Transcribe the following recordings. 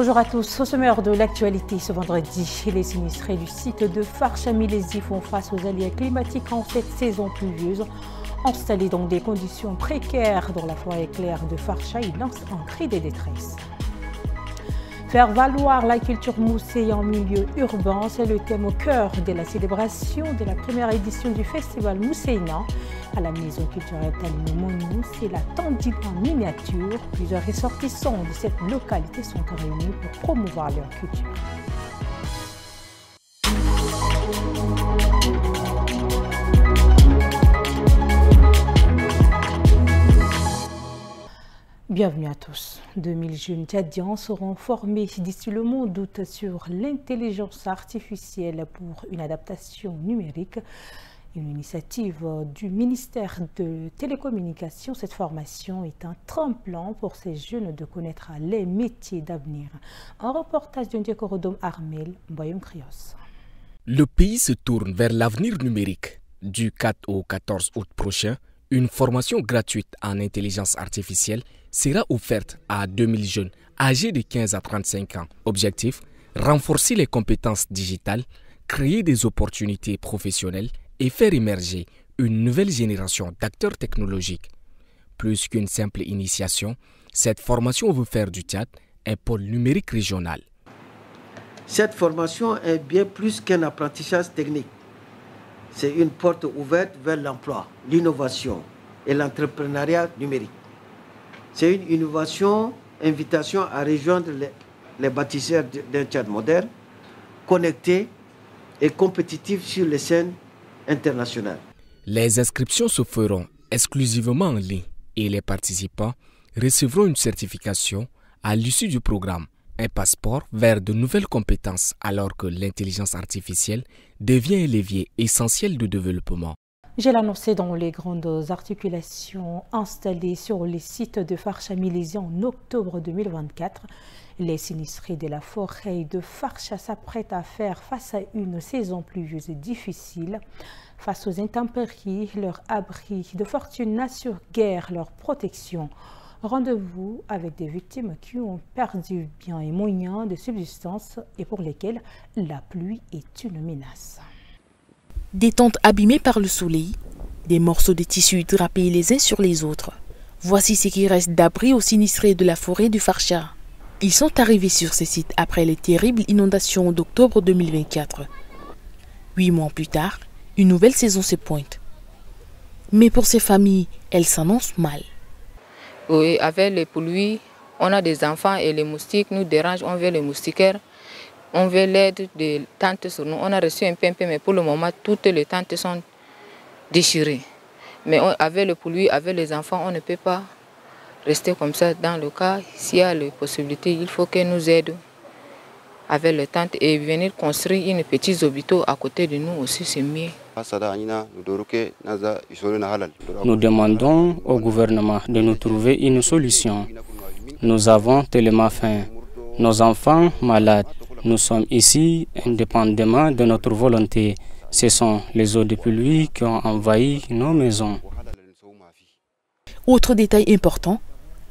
Bonjour à tous. Au sommaire de l'actualité ce vendredi, les sinistrés du site de Farsha-Milésie font face aux aléas climatiques en cette saison pluvieuse. Installés dans des conditions précaires dans la forêt claire de Farsha, ils lancent un cri de détresse. Faire valoir la culture moussée en milieu urbain, c'est le thème au cœur de la célébration de la première édition du festival Mousseina. À la maison culturelle Talimomonou, c'est la tendue en miniature. Plusieurs ressortissants de cette localité sont réunis pour promouvoir leur culture. Bienvenue à tous. 2000 jeunes Tchadiens seront formés d'ici le mois d'août sur l'intelligence artificielle pour une adaptation numérique. Une initiative du ministère de Télécommunications. Cette formation est un tremplin pour ces jeunes de connaître les métiers d'avenir. Un reportage d'un Diekorodom Armel, Mboyem Krios. Le pays se tourne vers l'avenir numérique. Du 4 au 14 août prochain, une formation gratuite en intelligence artificielle sera offerte à 2000 jeunes âgés de 15 à 35 ans. Objectif, renforcer les compétences digitales, créer des opportunités professionnelles et faire émerger une nouvelle génération d'acteurs technologiques. Plus qu'une simple initiation, cette formation veut faire du Tchad un pôle numérique régional. Cette formation est bien plus qu'un apprentissage technique. C'est une porte ouverte vers l'emploi, l'innovation et l'entrepreneuriat numérique. C'est une invitation à rejoindre les bâtisseurs d'un Tchad moderne, connecté et compétitif sur les scènes internationales. Les inscriptions se feront exclusivement en ligne et les participants recevront une certification à l'issue du programme, un passeport vers de nouvelles compétences alors que l'intelligence artificielle devient un levier essentiel de développement. J'ai l'annoncé dans les grandes articulations installées sur les sites de Farsha-Milésie en octobre 2024. Les sinistrés de la forêt de Farsha s'apprêtent à faire face à une saison pluvieuse difficile. Face aux intempéries, leur abri de fortune n'assure guère leur protection. Rendez-vous avec des victimes qui ont perdu biens et moyens de subsistance et pour lesquels la pluie est une menace. Des tentes abîmées par le soleil, des morceaux de tissus drapés les uns sur les autres. Voici ce qui reste d'abri aux sinistrés de la forêt du Farsha. Ils sont arrivés sur ces sites après les terribles inondations d'octobre 2024. 8 mois plus tard, une nouvelle saison se pointe. Mais pour ces familles, elle s'annonce mal. Oui, avec les pluies, on a des enfants et les moustiques nous dérangent. On veut les moustiquaires, on veut l'aide des tentes sur nous. On a reçu un peu, mais pour le moment, toutes les tentes sont déchirées. Mais avec le pluie, avec les enfants, on ne peut pas rester comme ça. Dans le cas, s'il y a les possibilités, il faut qu'ils nous aident avec les tentes et venir construire une petite hôpital à côté de nous aussi, c'est mieux. Nous demandons au gouvernement de nous trouver une solution. Nous avons tellement faim, nos enfants malades. Nous sommes ici indépendamment de notre volonté. Ce sont les eaux de pluie qui ont envahi nos maisons. Autre détail important,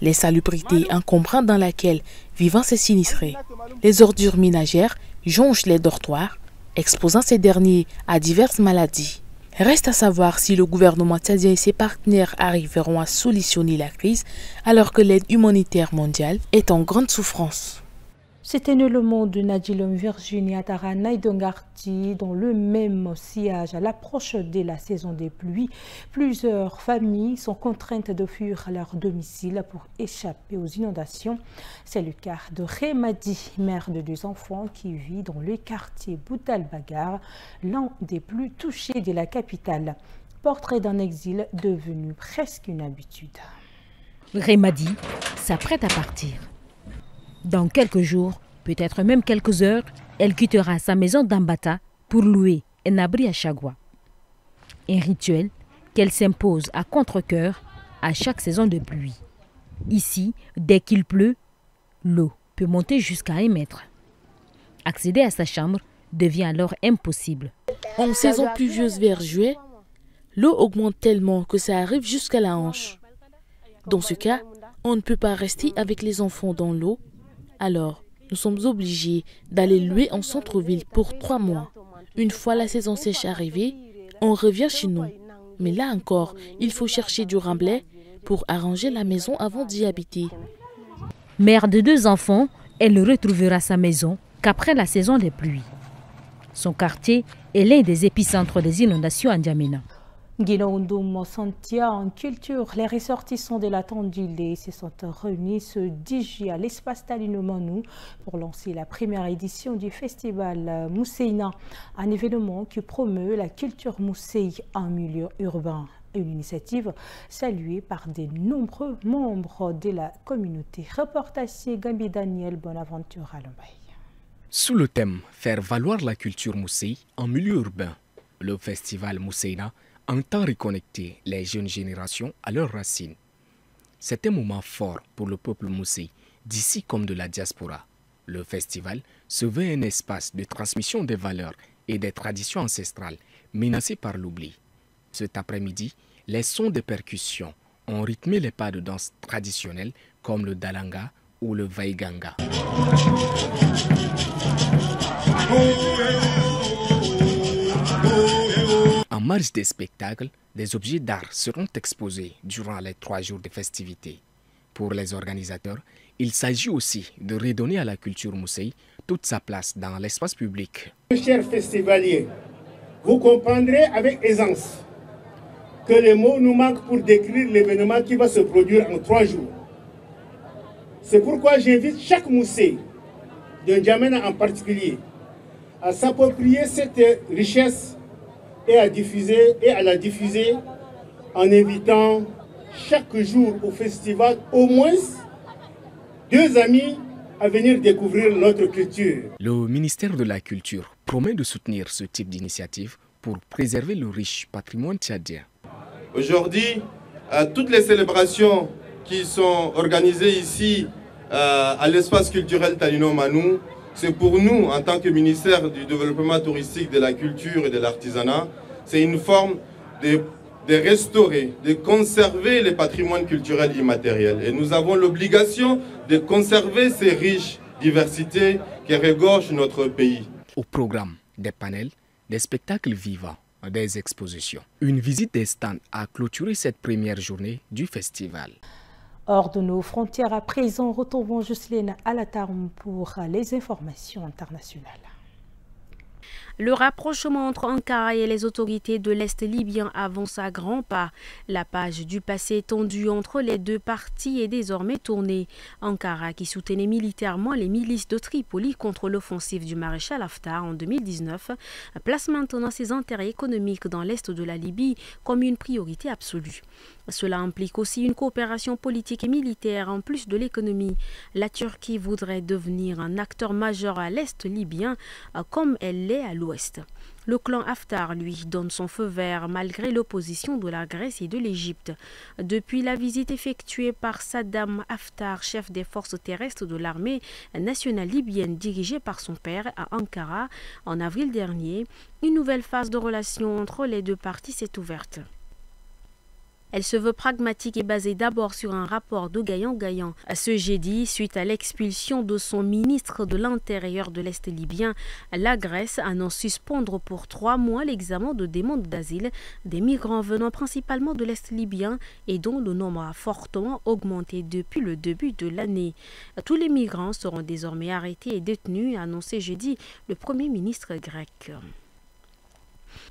les salubrités encombrantes dans lesquelles vivent ces sinistrés. Les ordures ménagères jonchent les dortoirs, exposant ces derniers à diverses maladies. Reste à savoir si le gouvernement tchadien et ses partenaires arriveront à solutionner la crise alors que l'aide humanitaire mondiale est en grande souffrance. C'était le mot de Nadjilom Virginie Atarana et Dongarti dans le même sillage à l'approche de la saison des pluies. Plusieurs familles sont contraintes de fuir leur domicile pour échapper aux inondations. C'est le cas de Remadi, mère de 2 enfants qui vit dans le quartier Boudal-Bagar, l'un des plus touchés de la capitale. Portrait d'un exil devenu presque une habitude. Remadi s'apprête à partir. Dans quelques jours, peut-être même quelques heures, elle quittera sa maison d'Ambata pour louer un abri à Chagua. Un rituel qu'elle s'impose à contre-cœur à chaque saison de pluie. Ici, dès qu'il pleut, l'eau peut monter jusqu'à 1 mètre. Accéder à sa chambre devient alors impossible. En saison pluvieuse vers juillet, l'eau augmente tellement que ça arrive jusqu'à la hanche. Dans ce cas, on ne peut pas rester avec les enfants dans l'eau. Alors, nous sommes obligés d'aller louer en centre-ville pour 3 mois. Une fois la saison sèche arrivée, on revient chez nous. Mais là encore, il faut chercher du remblai pour arranger la maison avant d'y habiter. Mère de 2 enfants, elle ne retrouvera sa maison qu'après la saison des pluies. Son quartier est l'un des épicentres des inondations à N'Djamena. Guinaoundoum Santia en culture, les ressortissants de la Tandilé se sont réunis ce 10 juillet à l'espace Talino Manou pour lancer la première édition du festival Mousseina, un événement qui promeut la culture mousseï en milieu urbain. Une initiative saluée par de nombreux membres de la communauté. Reportage Gambi Daniel Bonaventure à Lombay. Sous le thème « Faire valoir la culture mousseï en milieu urbain », le festival Mousseina entend reconnecter les jeunes générations à leurs racines. C'est un moment fort pour le peuple mousseï, d'ici comme de la diaspora. Le festival se veut un espace de transmission des valeurs et des traditions ancestrales menacées par l'oubli. Cet après-midi, les sons de percussions ont rythmé les pas de danse traditionnels comme le dalanga ou le vaiganga. En marge des spectacles, des objets d'art seront exposés durant les 3 jours de festivités. Pour les organisateurs, il s'agit aussi de redonner à la culture mousseï toute sa place dans l'espace public. Chers festivaliers, vous comprendrez avec aisance que les mots nous manquent pour décrire l'événement qui va se produire en 3 jours. C'est pourquoi j'invite chaque mousseï, de N'Djamena en particulier, à s'approprier cette richesse et à la diffuser en invitant chaque jour au festival au moins 2 amis à venir découvrir notre culture. Le ministère de la Culture promet de soutenir ce type d'initiative pour préserver le riche patrimoine tchadien. Aujourd'hui, toutes les célébrations qui sont organisées ici à l'espace culturel Talino Manou, c'est pour nous, en tant que ministère du développement touristique, de la culture et de l'artisanat, c'est une forme de restaurer, de conserver les patrimoines culturels immatériels. Et nous avons l'obligation de conserver ces riches diversités qui regorgent notre pays. Au programme, des panels, des spectacles vivants, des expositions. Une visite des stands a clôturé cette première journée du festival. Hors de nos frontières à présent, retrouvons Jocelyne Alatarm pour les informations internationales. Le rapprochement entre Ankara et les autorités de l'Est libyen avance à grands pas. La page du passé tendue entre les 2 parties est désormais tournée. Ankara, qui soutenait militairement les milices de Tripoli contre l'offensive du maréchal Haftar en 2019, place maintenant ses intérêts économiques dans l'Est de la Libye comme une priorité absolue. Cela implique aussi une coopération politique et militaire en plus de l'économie. La Turquie voudrait devenir un acteur majeur à l'Est libyen comme elle l'est à l'Ouest. Le clan Haftar, lui, donne son feu vert malgré l'opposition de la Grèce et de l'Égypte. Depuis la visite effectuée par Saddam Haftar, chef des forces terrestres de l'armée nationale libyenne dirigée par son père à Ankara en avril dernier, une nouvelle phase de relation entre les 2 parties s'est ouverte. Elle se veut pragmatique et basée d'abord sur un rapport de gagnant-gagnant. Ce jeudi, suite à l'expulsion de son ministre de l'Intérieur de l'Est libyen, la Grèce annonce suspendre pour 3 mois l'examen de demandes d'asile des migrants venant principalement de l'Est libyen et dont le nombre a fortement augmenté depuis le début de l'année. Tous les migrants seront désormais arrêtés et détenus, a annoncé jeudi le Premier ministre grec.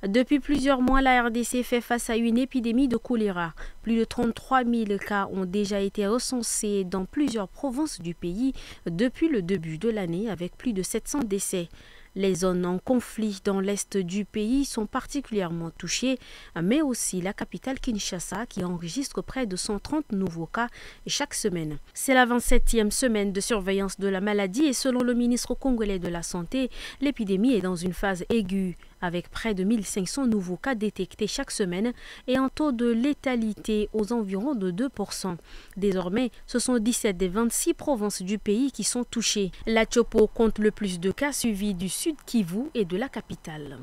Depuis plusieurs mois, la RDC fait face à une épidémie de choléra. Plus de 33 000 cas ont déjà été recensés dans plusieurs provinces du pays depuis le début de l'année, avec plus de 700 décès. Les zones en conflit dans l'est du pays sont particulièrement touchées, mais aussi la capitale Kinshasa qui enregistre près de 130 nouveaux cas chaque semaine. C'est la 27e semaine de surveillance de la maladie et selon le ministre congolais de la Santé, l'épidémie est dans une phase aiguë, avec près de 1500 nouveaux cas détectés chaque semaine et un taux de létalité aux environs de 2%. Désormais, ce sont 17 des 26 provinces du pays qui sont touchées. La Tchopo compte le plus de cas suivis du Sud Kivu et de la capitale.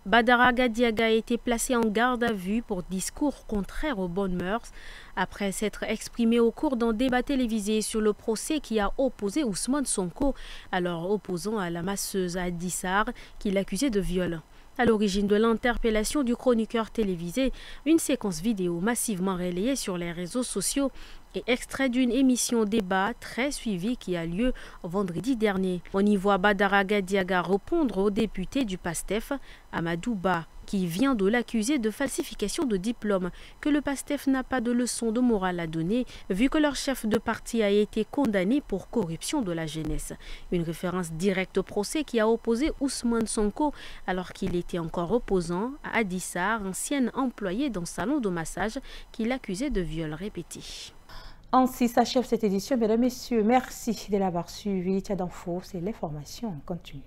Badara Gadiaga a été placé en garde à vue pour discours contraires aux bonnes mœurs après s'être exprimé au cours d'un débat télévisé sur le procès qui a opposé Ousmane Sonko, alors opposant à la masseuse Adji Sarr, qui l'accusait de viol. À l'origine de l'interpellation du chroniqueur télévisé, une séquence vidéo massivement relayée sur les réseaux sociaux et extrait d'une émission débat très suivie qui a lieu vendredi dernier. On y voit Badara Gadiaga répondre au député du PASTEF, Amadou Ba, qui vient de l'accuser de falsification de diplôme, que le PASTEF n'a pas de leçon de morale à donner, vu que leur chef de parti a été condamné pour corruption de la jeunesse. Une référence directe au procès qui a opposé Ousmane Sonko alors qu'il était encore opposant à Adji Sarr, ancienne employée d'un salon de massage qui l'accusait de viol répété. Ainsi s'achève cette édition. Mesdames, Messieurs, merci de l'avoir suivi. Tchad Info, c'est l'information en continu.